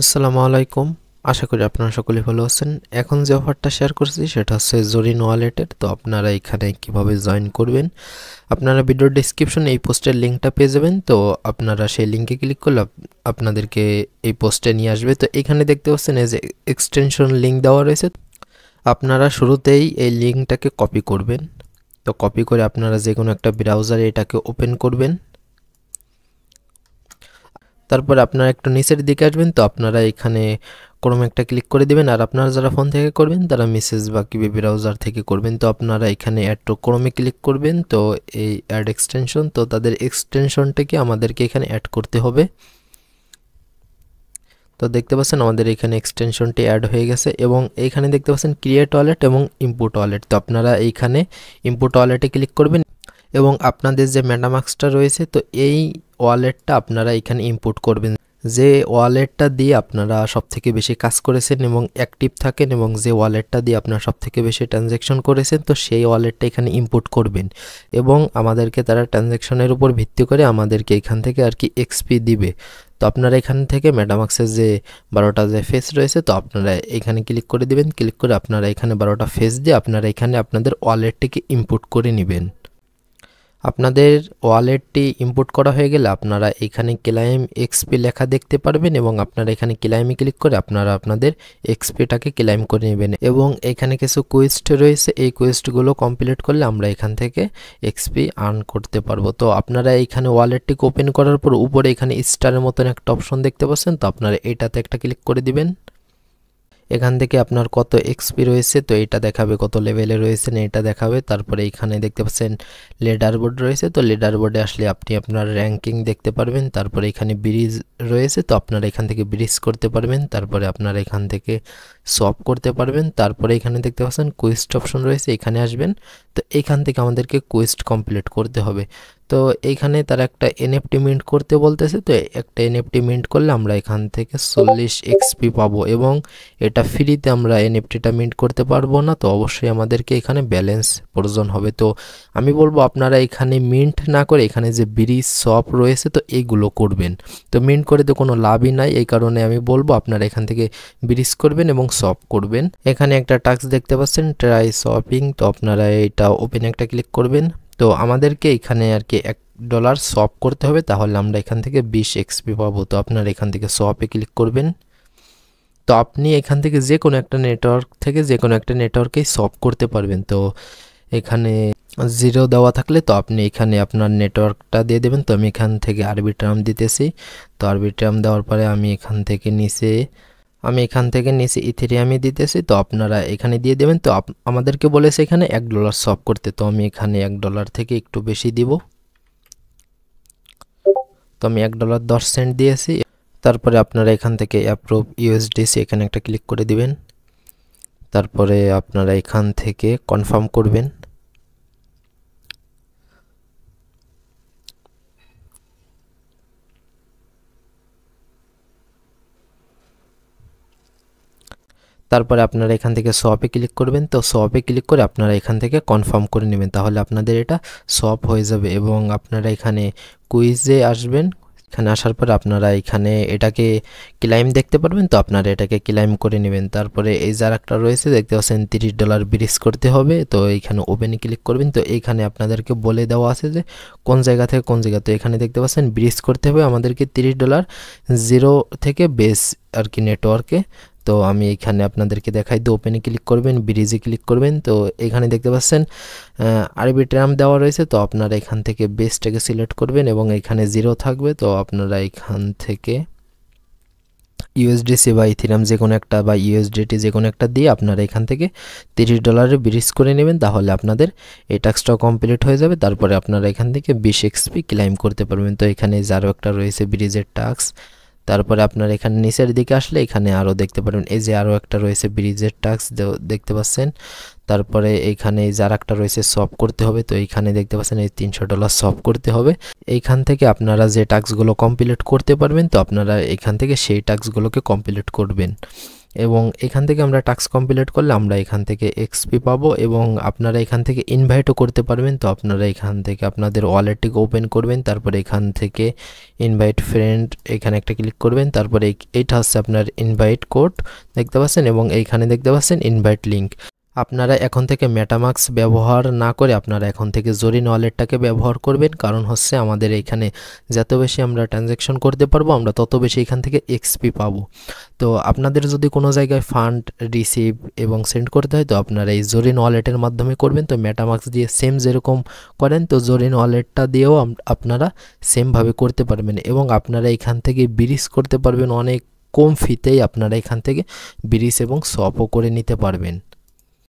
আসসালামু আলাইকুম। আশা করি আপনারা সকলেই ভালো আছেন। এখন যে অফারটা শেয়ার করছি সেটা হচ্ছে জরিন ওয়ালেটের। তো আপনারা এখানে কিভাবে জয়েন করবেন, আপনারা ভিডিওর ডেসক্রিপশনে এই পোস্টের লিঙ্কটা পেয়ে যাবেন। তো আপনারা সেই লিঙ্কে ক্লিক করলে আপনাদেরকে এই পোস্টে নিয়ে আসবে। তো এখানে দেখতে পাচ্ছেন এই যে এক্সটেনশন লিঙ্ক দেওয়া রয়েছে। আপনারা শুরুতেই এই লিঙ্কটাকে কপি করবেন। তো কপি করে আপনারা যে কোনো একটা ব্রাউজারে এটাকে ওপেন করবেন। তারপর আপনারা একটু নিচের দিকে আসবেন। তো আপনারা এখানে ক্রোম একটা ক্লিক করে দিবেন, আর আপনারা যারা ফোন থেকে করবেন তারা মেসেজ বা কিবি ব্রাউজার থেকে করবেন। তো আপনারা এখানে অ্যাড টু ক্রোমে ক্লিক করবেন। তো এই অ্যাড এক্সটেনশন, তো তাদের এক্সটেনশনটাকে আমাদেরকে এখানে অ্যাড করতে হবে। তো দেখতে পাচ্ছেন আমাদের এখানে এক্সটেনশনটি অ্যাড হয়ে গেছে, এবং এইখানে দেখতে পাচ্ছেন ক্রিয়েট ওয়ালেট এবং ইনপুট ওয়ালেট। তো আপনারা এইখানে ইনপুট ওয়ালেটে ক্লিক করবেন, এবং আপনাদের যে মেটামাস্কটা রয়েছে তো এই ওয়ালেটটা আপনারা এখানে ইনপুট করবেন। যে ওয়ালেটটা দিয়ে আপনারা সবথেকে বেশি কাজ করেছেন এবং অ্যাক্টিভ থাকেন, এবং যে ওয়ালেটটা দিয়ে আপনারা সবথেকে বেশি ট্রানজ্যাকশন করেছেন, তো সেই ওয়ালেটটা এখানে ইনপুট করবেন। এবং আমাদেরকে তারা ট্রানজ্যাকশনের উপর ভিত্তি করে আমাদেরকে এখান থেকে আর কি এক্সপি দিবে। তো আপনারা এখান থেকে মেটামাস্কের যে 12টা যে ফেস রয়েছে, তো আপনারা এখানে ক্লিক করে দিবেন। ক্লিক করে আপনারা এখানে 12টা ফেস দিয়ে আপনারা এখানে আপনাদের ওয়ালেটটিকে ইনপুট করে নেবেন। আপনাদের ওয়ালেটটি ইনপুট করা হয়ে গেলে আপনারা এখানে ক্লাইম এক্সপি লেখা দেখতে পারবেন, এবং আপনারা এখানে ক্লাইমে ক্লিক করে আপনারা আপনাদের এক্সপিটাকে ক্লাইম করে নেবেন। এবং এখানে কিছু কোয়েস্ট রয়েছে, এই কোয়েস্টগুলো কমপ্লিট করলে আমরা এখান থেকে এক্সপি আর্ন করতে পারবো। তো আপনারা এখানে ওয়ালেটটিকে ওপেন করার পর উপরে এখানে স্টারের মতন একটা অপশন দেখতে পাচ্ছেন, তো আপনারা এটাতে একটা ক্লিক করে দিবেন। এখান থেকে আপনার কত এক্সপি রয়েছে তো এটা দেখাবে, কত লেভেলে রয়েছেন এটা দেখাবে। তারপরে এখানে দেখতে পাচ্ছেন লিডার বোর্ড রয়েছে, তো লিডার বোর্ডে আসলে আপনি আপনার র্যাঙ্কিং দেখতে পারবেন। তারপরে এখানে ব্রিজ রয়েছে, তো আপনারা এখান থেকে ব্রিজ করতে পারবেন। তারপরে আপনারা এখান থেকে সপ করতে পারবেন। তারপরে এখানে দেখতে পাচ্ছেন কোয়েস্ট অপশন রয়েছে, এখানে আসবেন। তো এখান থেকে আমাদেরকে কোয়েস্ট কমপ্লিট করতে হবে। তো এইখানে তারা একটা এনএফটি মিন্ট করতে বলতেছে, তো একটা এনএফটি মিন্ট করলে আমরা এখান থেকে 40 এক্সপি পাবো, এবং এটা ফ্রিতে আমরা এনএফটিটা মিন্ট করতে পারবো না। তো অবশ্যই আমাদেরকে এখানে ব্যালেন্স প্রয়োজন হবে। তো আমি বলবো আপনারা এখানে মিন্ট না করে এখানে যে ব্রিজ শপ রয়েছে তো এইগুলো করবেন। তো মিন্ট করে তো কোনো লাভই নাই, এই কারণে আমি বলবো আপনারা এখান থেকে ব্রিজ করবেন এবং শপ করবেন। এখানে একটা টাস্ক দেখতে পাচ্ছেন ট্রাই শপিং, তো আপনারা এটা ওপেন একটা ক্লিক করবেন। তো আমাদেরকে এখানে আর কি $1 শপ করতে হবে, তাহলে আমরা এখান থেকে 20 এক্সপি পাবো। তো আপনারা এখান থেকে শপে ক্লিক করবেন। তো আপনি এখান থেকে যে কোনো একটা নেটওয়ার্ক থেকে যে কোনো একটা নেটওয়ার্কেই শপ করতে পারবেন। তো এখানে 0 দেওয়া থাকলে তো আপনি এখানে আপনার নেটওয়ার্কটা দিয়ে দেবেন। তো আমি এখান থেকে আরবিট্রাম দিতেছি। তো আরবিট্রাম দেওয়ার পরে আমি এখান থেকে নিচে ইথেরিয়ামই দিতেছি। তো আপনারা এখানে দিয়ে দেবেন। তো আমাদেরকে বলেছে এখানে $1 শপ করতে, তো আমি এখানে $1 থেকে একটু বেশি দিব। তো আমি $1.10 দিয়েছি। তারপরে আপনারা এখান থেকে অ্যাপ্রুভ ইউএসডিসি এখানে একটা ক্লিক করে দিবেন। তারপরে আপনারা এখান থেকে কনফার্ম করবেন। তারপরে আপনারা এখান থেকে শপে ক্লিক করবেন। তো শপে ক্লিক করে আপনারা এখান থেকে কনফার্ম করে নেবেন, তাহলে আপনাদের এটা শপ হয়ে যাবে। এবং আপনারা এখানে কুইজে আসবেন। এখানে আসার পরে আপনারা এখানে এটাকে ক্লাইম দেখতে পারবেন, তো আপনারা এটাকে ক্লাইম করে নেবেন। তারপরে এই যার একটা রয়েছে দেখতে পাচ্ছেন $30 ব্রিজ করতে হবে, তো এইখানে ওপেনে ক্লিক করবেন। তো এইখানে আপনাদেরকে বলে দেওয়া আছে যে কোন জায়গা থেকে কোন জায়গা। তো এখানে দেখতে পাচ্ছেন ব্রিজ করতে হবে আমাদেরকে $30 0 থেকে বেস আর কি নেটওয়ার্কে। তো আমি এখানে আপনাদেরকে দেখাই দিই, ওপেনে ক্লিক করবেন, ব্রিজে ক্লিক করবেন। তো এখানে দেখতে পাচ্ছেন আরবিট্রাম দেওয়া রয়েছে, তো আপনারা এখান থেকে বেসটাকে সিলেক্ট করবেন এবং এখানে 0 থাকবে। তো আপনারা এখান থেকে ইউএসডিসি বা ইথিরাম যে কোনো একটা বা ইউএসডিটি যে কোনো একটা দিয়ে আপনারা এখান থেকে $30 ব্রিজ করে নেবেন, তাহলে আপনাদের এই টাস্কটাও কমপ্লিট হয়ে যাবে। তারপরে আপনারা এখান থেকে 20 এক্সপি ক্লাইম করতে পারবেন। তো এখানে যারও একটা রয়েছে ব্রিজের টাস্ক। তারপরে আপনার এখানে নিচের দিকে আসলে এখানে আরও দেখতে পারবেন, এই যে আরও একটা রয়েছে ব্রিজের টাস্ক দেখতে পাচ্ছেন। তারপরে এইখানে যার একটা রয়েছে সলভ করতে হবে, তো এইখানে দেখতে পাচ্ছেন এই $300 সলভ করতে হবে। এইখান থেকে আপনারা যে টাস্কগুলো কমপ্লিট করতে পারবেন, তো আপনারা এখান থেকে সেই টাস্কগুলোকে কমপ্লিট করবেন। এবং এখান থেকে আমরা টাস্ক কমপ্লিট করলে আমরা এখান থেকে এক্সপি পাবো এবং আপনারা এখান থেকে ইনভাইটও করতে পারবেন। তো আপনারা এখান থেকে আপনাদের ওয়ালেটটিকে ওপেন করবেন, তারপরে এখান থেকে ইনভাইট ফ্রেন্ড এখানে একটা ক্লিক করবেন, তারপরে এইটা হচ্ছে আপনার ইনভাইট কোড দেখতে পাচ্ছেন এবং এইখানে দেখতে পাচ্ছেন ইনভাইট লিঙ্ক। আপনারা এখন থেকে মেটামাস্ক ব্যবহার না করে আপনারা এখন থেকে জরিন ওয়ালেটটাকে ব্যবহার করবেন, কারণ হচ্ছে আমাদের এইখানে যত বেশি আমরা ট্রানজ্যাকশন করতে পারবো আমরা তত বেশি এখান থেকে এক্সপি পাবো। তো আপনাদের যদি কোনো জায়গায় ফান্ড রিসিভ এবং সেন্ড করতে হয় তো আপনারা এই জরিন ওয়ালেটের মাধ্যমে করবেন। তো মেটামাস্ক দিয়ে সেম যেরকম করেন তো জরিন ওয়ালেটটা দিয়েও আপনারা সেমভাবে করতে পারবেন এবং আপনারা এখান থেকে ব্রিজ করতে পারবেন অনেক কম ফিতেই। আপনারা এখান থেকে ব্রিজ এবং সোয়াপও করে নিতে পারবেন।